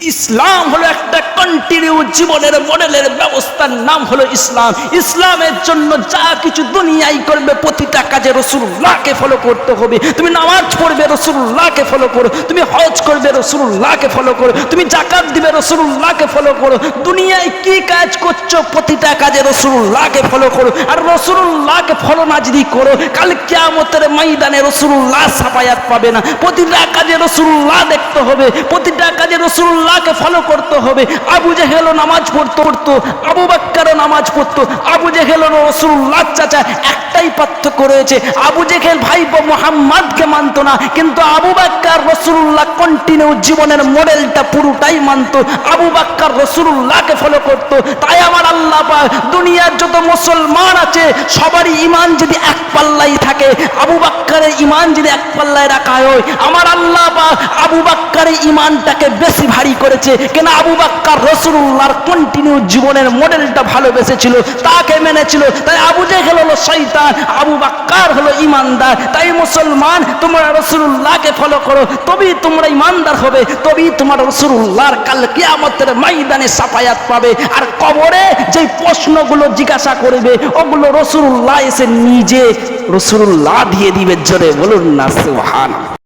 ইসলাম হলো একটা কন্টিনিউ জীবনের মডেলের ব্যবস্থার নাম হলো ইসলাম। ইসলামের জন্য যা কিছু দুনিয়ায় করবে প্রতিটা কাজে রাসূলুল্লাহকে ফলো করতে হবে। তুমি নামাজ পড়বে রাসূলুল্লাহকে ফলো করো, তুমি হজ করবে রাসূলুল্লাহকে ফলো করো, তুমি যাকাত দিবে রাসূলুল্লাহকে ফলো করো। দুনিয়ায় কি কাজ করছো প্রতিটা কাজে রাসূলুল্লাহকে ফলো করো। আর রাসূলুল্লাহকে ফলো না যদি করো, কাল কিয়ামতের ময়দানে রাসূলুল্লাহ সাফায়াত পাবে না। প্রতিটা কাজে রাসূলুল্লাহ দেখতে হবে, প্রতিটা কাজে রাসূলুল্লাহকে ফলো করতে হবে। আবু জেহেলও নামাজ পড়তো, আবু বকরও নামাজ পড়তো। আবু জেহেল ও রাসূলুল্লাহ চাচা, একটাই পার্থক্য রয়েছে, আবু জেহেল ভাই মুহাম্মদকে মানতো না, কিন্তু আবু বকর রাসূলুল্লাহ কন্টিনিউ জীবনের মডেলটা পুরোটাই মানতো। আবু বকর রাসূলুল্লাহকে ফলো করতো। তাই আমার আল্লাহ পাক দুনিয়ার যত মুসলমান আছে সবারই ঈমান যদি এক পাল্লাই থাকে, আবু বকরের ঈমান যদি এক পাল্লায় রাখা হয়, আমার আল্লাহ পাক আবু বকরের ঈমানটাকে বেশি ভারী করেছে। কেন? আবু বকর রাসূলুল্লাহর কন্টিনিউ জীবনের মডেলটা ভালোবেসেছিল, তাকে মেনেছিল। তাই আবু জেহেল হলো শয়তান, আবু বকর হলো ঈমানদার। তাই মুসলমান, তোমরা রাসূলুল্লাহকে ফলো করো, তবেই তোমরা ঈমানদার হবে, তবেই তোমার রাসূলুল্লাহর কাল কিয়ামতের ময়দানে সাফায়াত পাবে। আর কবরে যে প্রশ্নগুলো জিজ্ঞাসা করবে ওগুলো রাসূলুল্লাহ এসে নিজে রাসূলুল্লাহ দিয়ে দিবে। জোরে বলুন না সুবহানাল্লাহ।